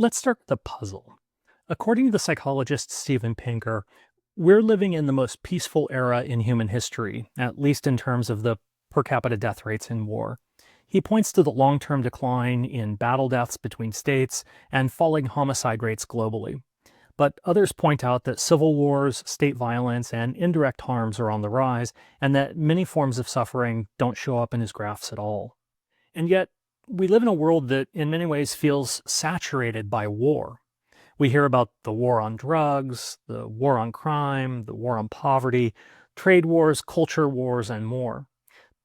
Let's start with the puzzle. According to the psychologist Steven Pinker, we're living in the most peaceful era in human history, at least in terms of the per capita death rates in war. He points to the long-term decline in battle deaths between states and falling homicide rates globally. But others point out that civil wars, state violence, and indirect harms are on the rise, and that many forms of suffering don't show up in his graphs at all. And yet, we live in a world that in many ways feels saturated by war. We hear about the war on drugs, the war on crime, the war on poverty, trade wars, culture wars, and more.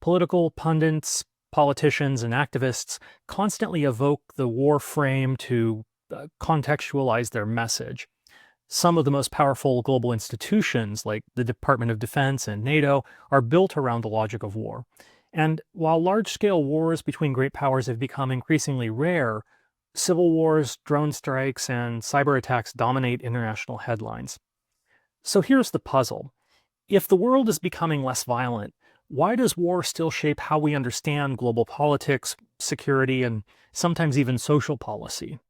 Political pundits, politicians, and activists constantly evoke the war frame to contextualize their message. Some of the most powerful global institutions, like the Department of Defense and NATO, are built around the logic of war. And while large-scale wars between great powers have become increasingly rare, civil wars, drone strikes, and cyber attacks dominate international headlines. So here's the puzzle. If the world is becoming less violent, why does war still shape how we understand global politics, security, and sometimes even social policy?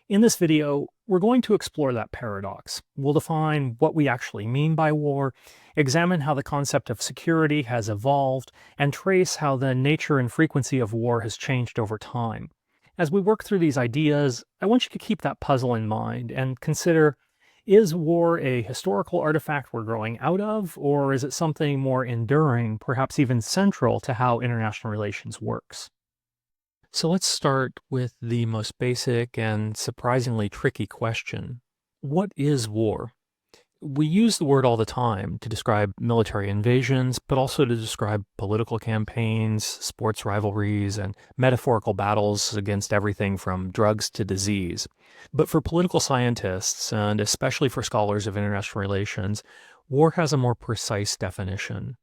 In this video, we're going to explore that paradox. We'll define what we actually mean by war, examine how the concept of security has evolved, and trace how the nature and frequency of war has changed over time. As we work through these ideas, I want you to keep that puzzle in mind and consider, is war a historical artifact we're growing out of, or is it something more enduring, perhaps even central to how international relations works? So let's start with the most basic and surprisingly tricky question. What is war? We use the word all the time to describe military invasions, but also to describe political campaigns, sports rivalries, and metaphorical battles against everything from drugs to disease. But for political scientists, and especially for scholars of international relations, war has a more precise definition.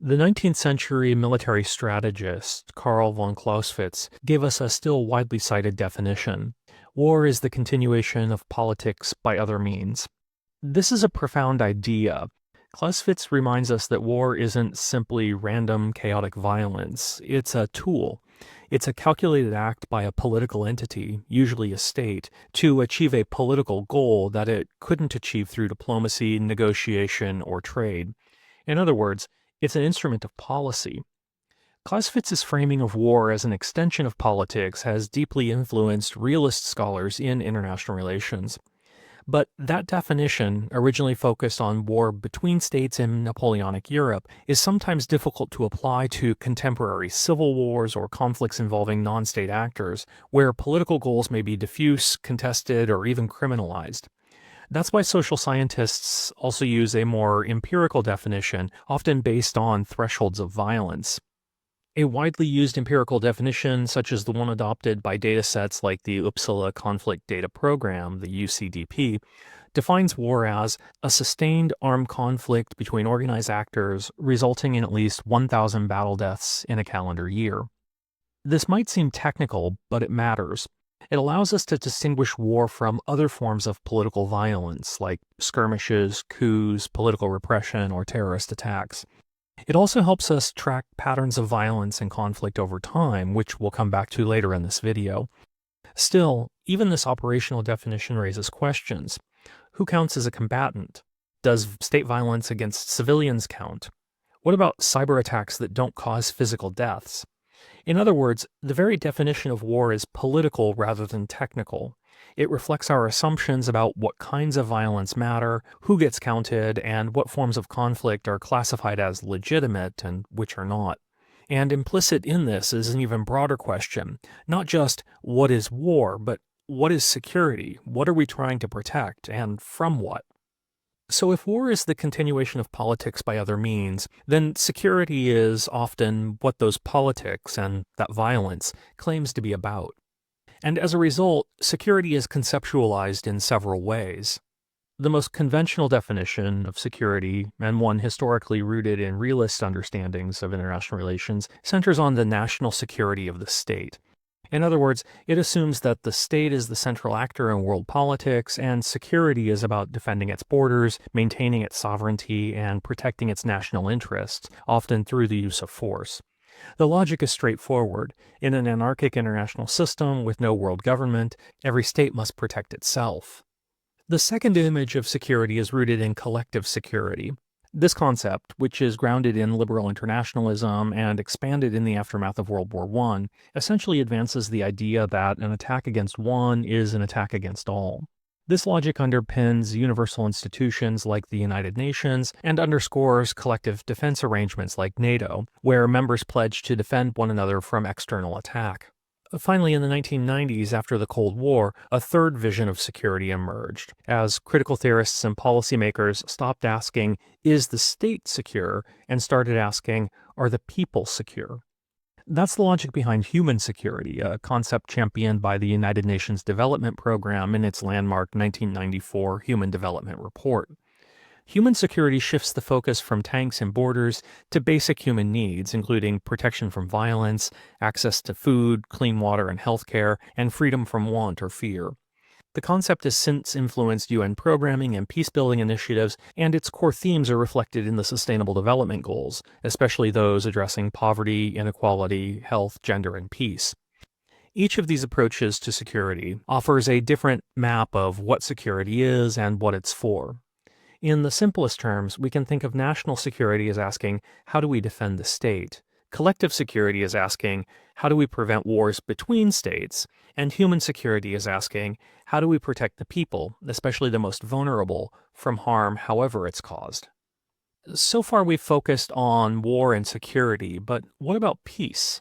The 19th century military strategist Karl von Clausewitz gave us a still widely cited definition. War is the continuation of politics by other means. This is a profound idea. Clausewitz reminds us that war isn't simply random, chaotic violence. It's a tool. It's a calculated act by a political entity, usually a state, to achieve a political goal that it couldn't achieve through diplomacy, negotiation, or trade. In other words, it's an instrument of policy. Clausewitz's framing of war as an extension of politics has deeply influenced realist scholars in international relations. But that definition, originally focused on war between states in Napoleonic Europe, is sometimes difficult to apply to contemporary civil wars or conflicts involving non-state actors, where political goals may be diffuse, contested, or even criminalized. That's why social scientists also use a more empirical definition, often based on thresholds of violence. A widely used empirical definition, such as the one adopted by datasets like the Uppsala Conflict Data Program, the UCDP, defines war as a sustained armed conflict between organized actors resulting in at least 1,000 battle deaths in a calendar year. This might seem technical, but it matters. It allows us to distinguish war from other forms of political violence, like skirmishes, coups, political repression, or terrorist attacks. It also helps us track patterns of violence and conflict over time, which we'll come back to later in this video. Still, even this operational definition raises questions. Who counts as a combatant? Does state violence against civilians count? What about cyber attacks that don't cause physical deaths? In other words, the very definition of war is political rather than technical. It reflects our assumptions about what kinds of violence matter, who gets counted, and what forms of conflict are classified as legitimate and which are not. And implicit in this is an even broader question, not just what is war, but what is security? What are we trying to protect, and from what? So if war is the continuation of politics by other means, then security is often what those politics and that violence claims to be about. And as a result, security is conceptualized in several ways. The most conventional definition of security, and one historically rooted in realist understandings of international relations, centers on the national security of the state. In other words, it assumes that the state is the central actor in world politics, and security is about defending its borders, maintaining its sovereignty, and protecting its national interests, often through the use of force. The logic is straightforward. In an anarchic international system with no world government, every state must protect itself. The second image of security is rooted in collective security. This concept, which is grounded in liberal internationalism and expanded in the aftermath of World War I, essentially advances the idea that an attack against one is an attack against all. This logic underpins universal institutions like the United Nations and underscores collective defense arrangements like NATO, where members pledge to defend one another from external attack. Finally, in the 1990s, after the Cold War, a third vision of security emerged, as critical theorists and policymakers stopped asking, is the state secure, and started asking, are the people secure? That's the logic behind human security, a concept championed by the United Nations Development Program in its landmark 1994 Human Development Report. Human security shifts the focus from tanks and borders to basic human needs, including protection from violence, access to food, clean water and healthcare, and freedom from want or fear. The concept has since influenced UN programming and peace-building initiatives, and its core themes are reflected in the Sustainable Development Goals, especially those addressing poverty, inequality, health, gender, and peace. Each of these approaches to security offers a different map of what security is and what it's for. In the simplest terms, we can think of national security as asking, how do we defend the state? Collective security is asking, how do we prevent wars between states? And human security is asking, how do we protect the people, especially the most vulnerable, from harm however it's caused? So far we've focused on war and security, but what about peace?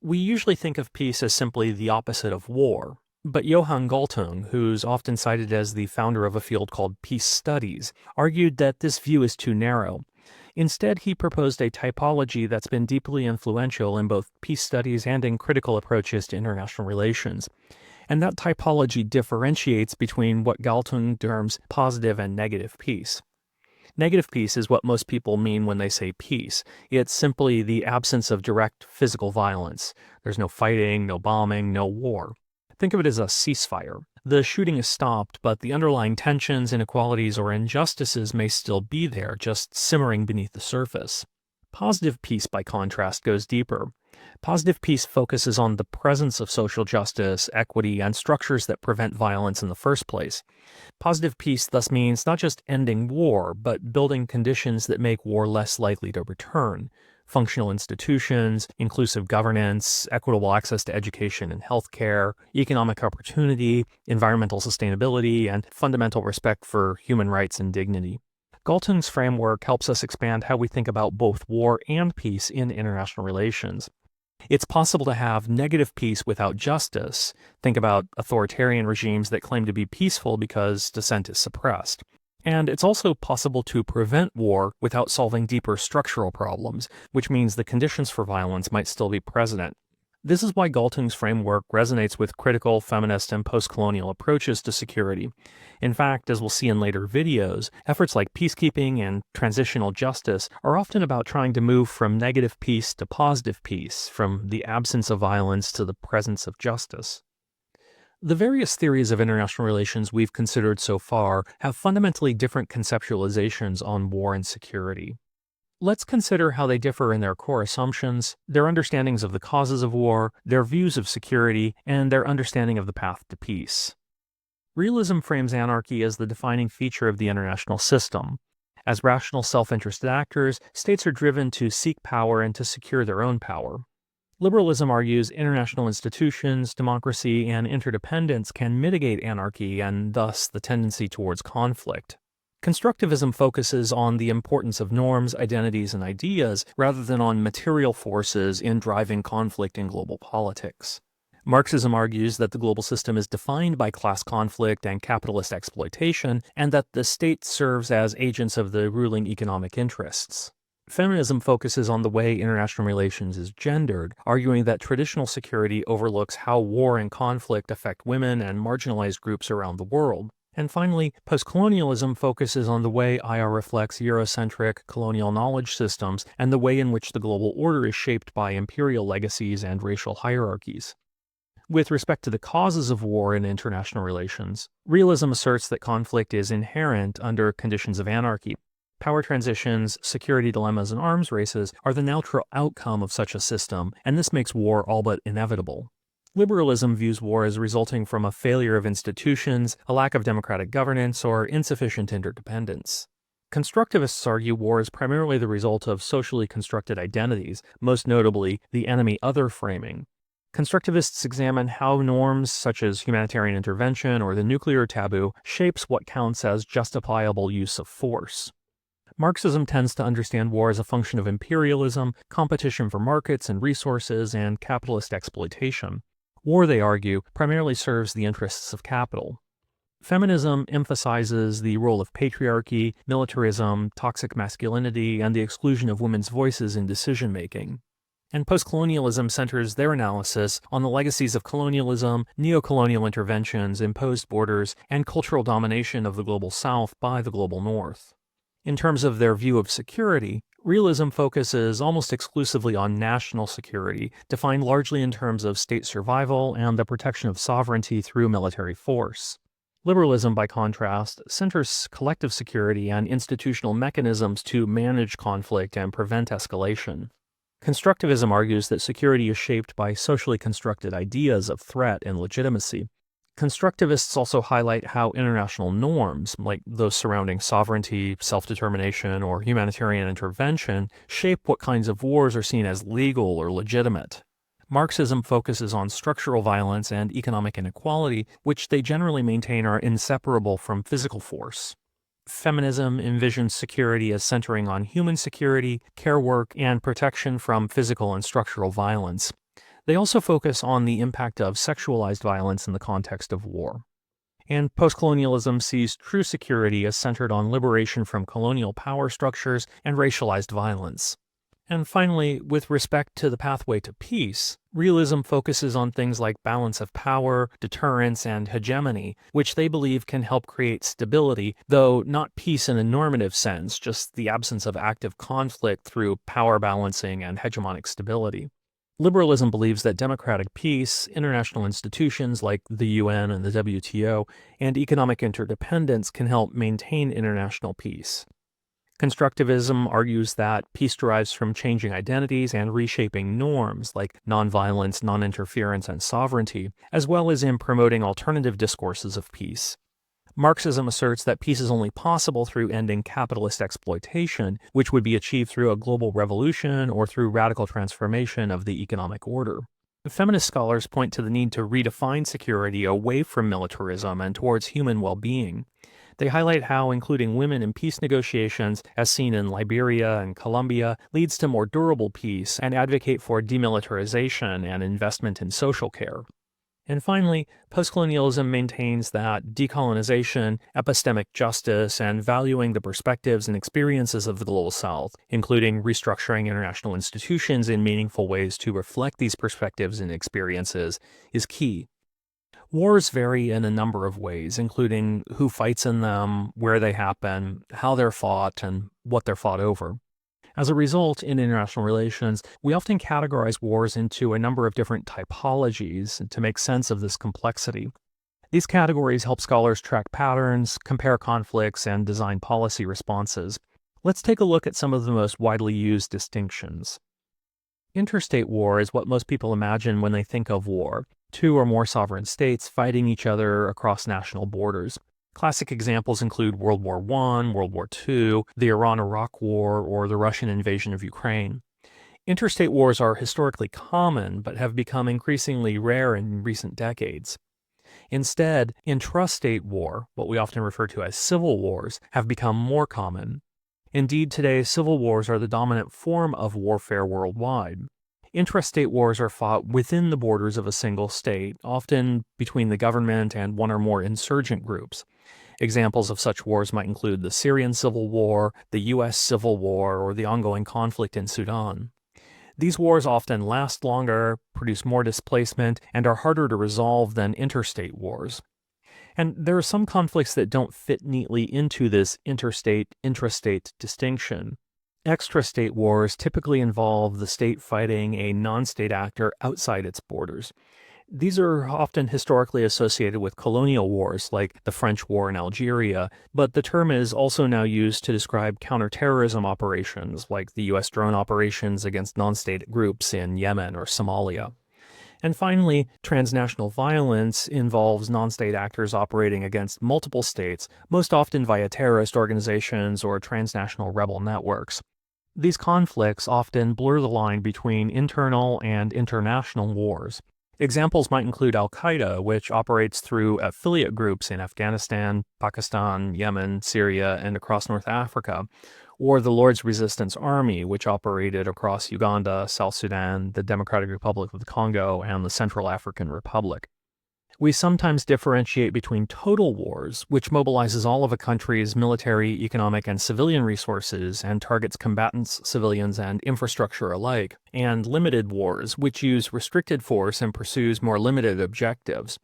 We usually think of peace as simply the opposite of war. But Johan Galtung, who's often cited as the founder of a field called peace studies, argued that this view is too narrow. Instead, he proposed a typology that's been deeply influential in both peace studies and in critical approaches to international relations. And that typology differentiates between what Galtung terms positive and negative peace. Negative peace is what most people mean when they say peace. It's simply the absence of direct physical violence. There's no fighting, no bombing, no war. Think of it as a ceasefire. The shooting is stopped, but the underlying tensions, inequalities, or injustices may still be there, just simmering beneath the surface. Positive peace, by contrast, goes deeper. Positive peace focuses on the presence of social justice, equity, and structures that prevent violence in the first place. Positive peace thus means not just ending war, but building conditions that make war less likely to return. Functional institutions, inclusive governance, equitable access to education and healthcare, economic opportunity, environmental sustainability, and fundamental respect for human rights and dignity. Galtung's framework helps us expand how we think about both war and peace in international relations. It's possible to have negative peace without justice. Think about authoritarian regimes that claim to be peaceful because dissent is suppressed. And it's also possible to prevent war without solving deeper structural problems, which means the conditions for violence might still be present. This is why Galtung's framework resonates with critical, feminist, and postcolonial approaches to security. In fact, as we'll see in later videos, efforts like peacekeeping and transitional justice are often about trying to move from negative peace to positive peace, from the absence of violence to the presence of justice. The various theories of international relations we've considered so far have fundamentally different conceptualizations on war and security. Let's consider how they differ in their core assumptions, their understandings of the causes of war, their views of security, and their understanding of the path to peace. Realism frames anarchy as the defining feature of the international system. As rational self-interested actors, states are driven to seek power and to secure their own power. Liberalism argues international institutions, democracy, and interdependence can mitigate anarchy and thus the tendency towards conflict. Constructivism focuses on the importance of norms, identities, and ideas rather than on material forces in driving conflict in global politics. Marxism argues that the global system is defined by class conflict and capitalist exploitation, and that the state serves as agents of the ruling economic interests. Feminism focuses on the way international relations is gendered, arguing that traditional security overlooks how war and conflict affect women and marginalized groups around the world. And finally, postcolonialism focuses on the way IR reflects Eurocentric colonial knowledge systems and the way in which the global order is shaped by imperial legacies and racial hierarchies. With respect to the causes of war in international relations, realism asserts that conflict is inherent under conditions of anarchy. Power transitions, security dilemmas, and arms races are the natural outcome of such a system, and this makes war all but inevitable. Liberalism views war as resulting from a failure of institutions, a lack of democratic governance, or insufficient interdependence. Constructivists argue war is primarily the result of socially constructed identities, most notably the enemy-other framing. Constructivists examine how norms such as humanitarian intervention or the nuclear taboo shapes what counts as justifiable use of force. Marxism tends to understand war as a function of imperialism, competition for markets and resources, and capitalist exploitation. War, they argue, primarily serves the interests of capital. Feminism emphasizes the role of patriarchy, militarism, toxic masculinity, and the exclusion of women's voices in decision-making. And postcolonialism centers their analysis on the legacies of colonialism, neocolonial interventions, imposed borders, and cultural domination of the global South by the global North. In terms of their view of security, realism focuses almost exclusively on national security, defined largely in terms of state survival and the protection of sovereignty through military force. Liberalism, by contrast, centers collective security and institutional mechanisms to manage conflict and prevent escalation. Constructivism argues that security is shaped by socially constructed ideas of threat and legitimacy. Constructivists also highlight how international norms, like those surrounding sovereignty, self-determination, or humanitarian intervention, shape what kinds of wars are seen as legal or legitimate. Marxism focuses on structural violence and economic inequality, which they generally maintain are inseparable from physical force. Feminism envisions security as centering on human security, care work, and protection from physical and structural violence. They also focus on the impact of sexualized violence in the context of war. And postcolonialism sees true security as centered on liberation from colonial power structures and racialized violence. And finally, with respect to the pathway to peace, realism focuses on things like balance of power, deterrence, and hegemony, which they believe can help create stability, though not peace in a normative sense, just the absence of active conflict through power balancing and hegemonic stability. Liberalism believes that democratic peace, international institutions like the UN and the WTO, and economic interdependence can help maintain international peace. Constructivism argues that peace derives from changing identities and reshaping norms like nonviolence, non-interference, and sovereignty, as well as in promoting alternative discourses of peace. Marxism asserts that peace is only possible through ending capitalist exploitation, which would be achieved through a global revolution or through radical transformation of the economic order. Feminist scholars point to the need to redefine security away from militarism and towards human well-being. They highlight how including women in peace negotiations, as seen in Liberia and Colombia, leads to more durable peace, and advocate for demilitarization and investment in social care. And finally, postcolonialism maintains that decolonization, epistemic justice, and valuing the perspectives and experiences of the global South, including restructuring international institutions in meaningful ways to reflect these perspectives and experiences, is key. Wars vary in a number of ways, including who fights in them, where they happen, how they're fought, and what they're fought over. As a result, in international relations, we often categorize wars into a number of different typologies to make sense of this complexity. These categories help scholars track patterns, compare conflicts, and design policy responses. Let's take a look at some of the most widely used distinctions. Interstate war is what most people imagine when they think of war. Two or more sovereign states fighting each other across national borders. Classic examples include World War I, World War II, the Iran-Iraq War, or the Russian invasion of Ukraine. Interstate wars are historically common, but have become increasingly rare in recent decades. Instead, intrastate war, what we often refer to as civil wars, have become more common. Indeed, today, civil wars are the dominant form of warfare worldwide. Intrastate wars are fought within the borders of a single state, often between the government and one or more insurgent groups. Examples of such wars might include the Syrian Civil War, the U.S. Civil War, or the ongoing conflict in Sudan. These wars often last longer, produce more displacement, and are harder to resolve than interstate wars. And there are some conflicts that don't fit neatly into this interstate-intrastate distinction. Extrastate wars typically involve the state fighting a non-state actor outside its borders. These are often historically associated with colonial wars, like the French War in Algeria, but the term is also now used to describe counterterrorism operations, like the U.S. drone operations against non-state groups in Yemen or Somalia. And finally, transnational violence involves non-state actors operating against multiple states, most often via terrorist organizations or transnational rebel networks. These conflicts often blur the line between internal and international wars. Examples might include Al-Qaeda, which operates through affiliate groups in Afghanistan, Pakistan, Yemen, Syria, and across North Africa, or the Lord's Resistance Army, which operated across Uganda, South Sudan, the Democratic Republic of the Congo, and the Central African Republic. We sometimes differentiate between total wars, which mobilizes all of a country's military, economic, and civilian resources and targets combatants, civilians, and infrastructure alike, and limited wars, which use restricted force and pursues more limited objectives.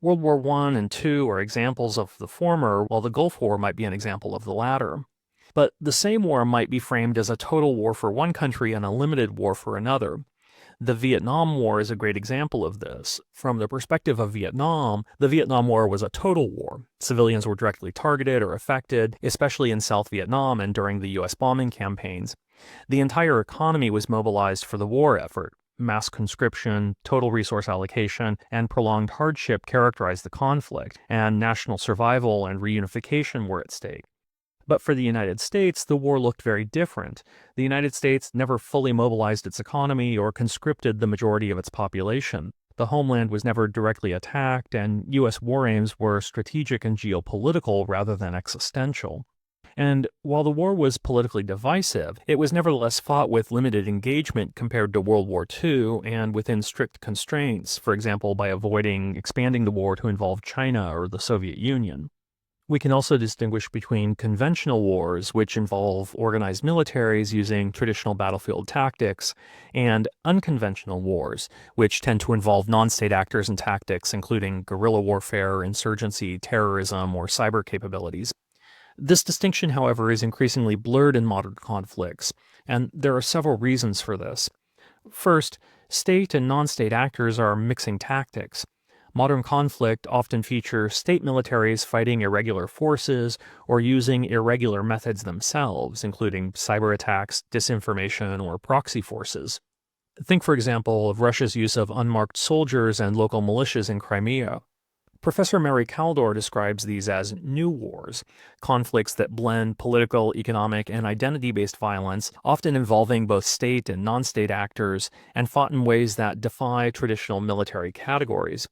World War I and II are examples of the former, while the Gulf War might be an example of the latter. But the same war might be framed as a total war for one country and a limited war for another. The Vietnam War is a great example of this. From the perspective of Vietnam, the Vietnam War was a total war. Civilians were directly targeted or affected, especially in South Vietnam and during the U.S. bombing campaigns. The entire economy was mobilized for the war effort. Mass conscription, total resource allocation, and prolonged hardship characterized the conflict, and national survival and reunification were at stake. But for the United States, the war looked very different. The United States never fully mobilized its economy or conscripted the majority of its population. The homeland was never directly attacked, and U.S. war aims were strategic and geopolitical rather than existential. And while the war was politically divisive, it was nevertheless fought with limited engagement compared to World War II and within strict constraints, for example, by avoiding expanding the war to involve China or the Soviet Union. We can also distinguish between conventional wars, which involve organized militaries using traditional battlefield tactics, and unconventional wars, which tend to involve non-state actors and tactics, including guerrilla warfare, insurgency, terrorism, or cyber capabilities. This distinction, however, is increasingly blurred in modern conflicts, and there are several reasons for this. First, state and non-state actors are mixing tactics. Modern conflict often features state militaries fighting irregular forces or using irregular methods themselves, including cyberattacks, disinformation, or proxy forces. Think, for example, of Russia's use of unmarked soldiers and local militias in Crimea. Professor Mary Kaldor describes these as new wars, conflicts that blend political, economic, and identity-based violence, often involving both state and non-state actors, and fought in ways that defy traditional military categories.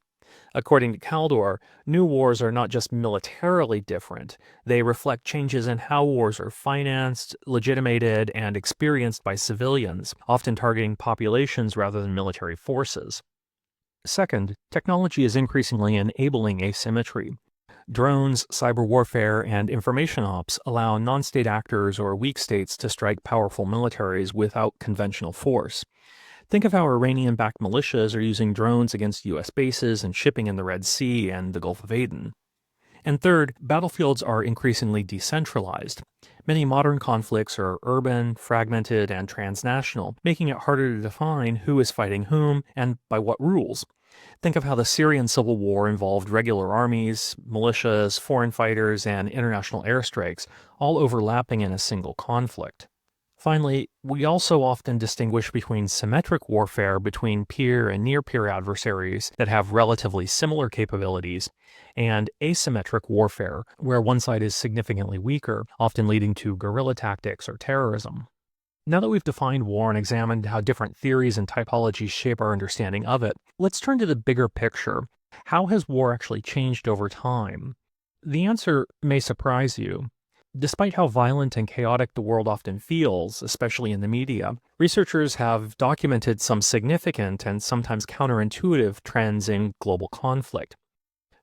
According to Kaldor, new wars are not just militarily different, they reflect changes in how wars are financed, legitimated, and experienced by civilians, often targeting populations rather than military forces. Second, technology is increasingly enabling asymmetry. Drones, cyber warfare, and information ops allow non-state actors or weak states to strike powerful militaries without conventional force. Think of how Iranian-backed militias are using drones against U.S. bases and shipping in the Red Sea and the Gulf of Aden. And third, battlefields are increasingly decentralized. Many modern conflicts are urban, fragmented, and transnational, making it harder to define who is fighting whom and by what rules. Think of how the Syrian civil war involved regular armies, militias, foreign fighters, and international airstrikes, all overlapping in a single conflict. Finally, we also often distinguish between symmetric warfare between peer and near-peer adversaries that have relatively similar capabilities, and asymmetric warfare, where one side is significantly weaker, often leading to guerrilla tactics or terrorism. Now that we've defined war and examined how different theories and typologies shape our understanding of it, let's turn to the bigger picture. How has war actually changed over time? The answer may surprise you. Despite how violent and chaotic the world often feels, especially in the media, researchers have documented some significant and sometimes counterintuitive trends in global conflict.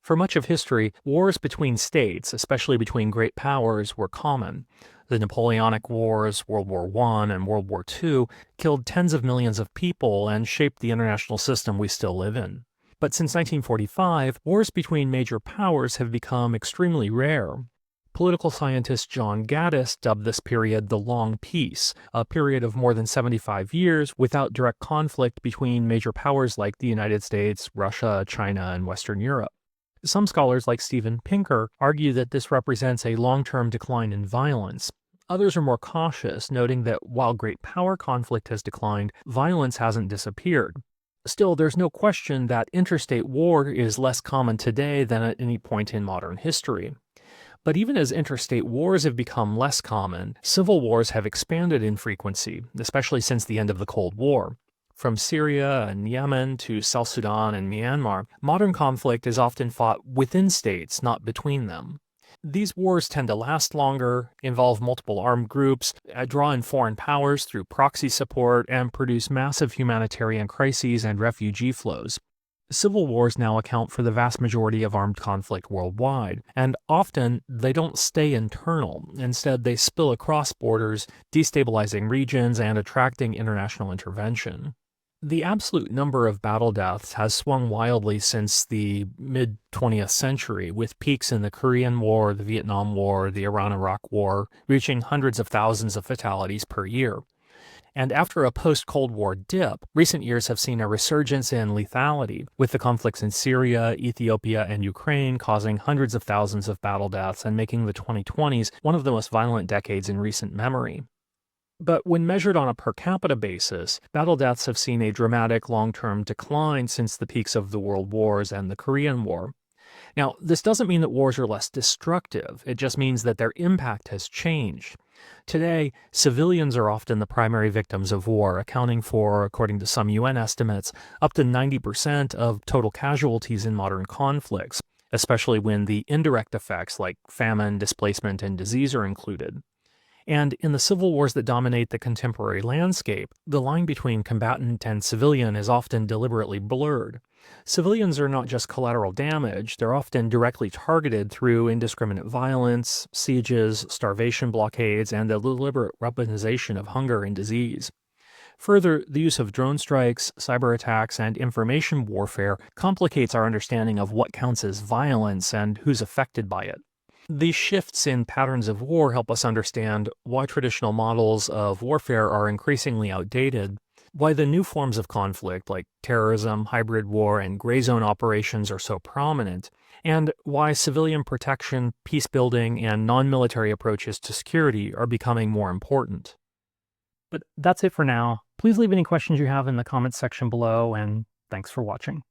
For much of history, wars between states, especially between great powers, were common. The Napoleonic Wars, World War I, and World War II killed tens of millions of people and shaped the international system we still live in. But since 1945, wars between major powers have become extremely rare. Political scientist John Gaddis dubbed this period the Long Peace, a period of more than 75 years without direct conflict between major powers like the United States, Russia, China, and Western Europe. Some scholars, like Steven Pinker, argue that this represents a long-term decline in violence. Others are more cautious, noting that while great power conflict has declined, violence hasn't disappeared. Still, there's no question that interstate war is less common today than at any point in modern history. But even as interstate wars have become less common, civil wars have expanded in frequency, especially since the end of the Cold War. From Syria and Yemen to South Sudan and Myanmar, modern conflict is often fought within states, not between them. These wars tend to last longer, involve multiple armed groups, draw in foreign powers through proxy support, and produce massive humanitarian crises and refugee flows. Civil wars now account for the vast majority of armed conflict worldwide, and often they don't stay internal. Instead, they spill across borders, destabilizing regions and attracting international intervention. The absolute number of battle deaths has swung wildly since the mid-20th century, with peaks in the Korean War, the Vietnam War, the Iran-Iraq War, reaching hundreds of thousands of fatalities per year. And after a post-Cold War dip, recent years have seen a resurgence in lethality, with the conflicts in Syria, Ethiopia, and Ukraine causing hundreds of thousands of battle deaths and making the 2020s one of the most violent decades in recent memory. But when measured on a per capita basis, battle deaths have seen a dramatic long-term decline since the peaks of the World Wars and the Korean War. Now, this doesn't mean that wars are less destructive. It just means that their impact has changed. Today, civilians are often the primary victims of war, accounting for, according to some UN estimates, up to 90% of total casualties in modern conflicts, especially when the indirect effects like famine, displacement, and disease are included. And in the civil wars that dominate the contemporary landscape, the line between combatant and civilian is often deliberately blurred. Civilians are not just collateral damage, they're often directly targeted through indiscriminate violence, sieges, starvation blockades, and the deliberate weaponization of hunger and disease. Further, the use of drone strikes, cyber attacks, and information warfare complicates our understanding of what counts as violence and who's affected by it. These shifts in patterns of war help us understand why traditional models of warfare are increasingly outdated, why the new forms of conflict like terrorism, hybrid war, and gray zone operations are so prominent, and why civilian protection, peace building, and non-military approaches to security are becoming more important. But that's it for now. Please leave any questions you have in the comments section below, and thanks for watching.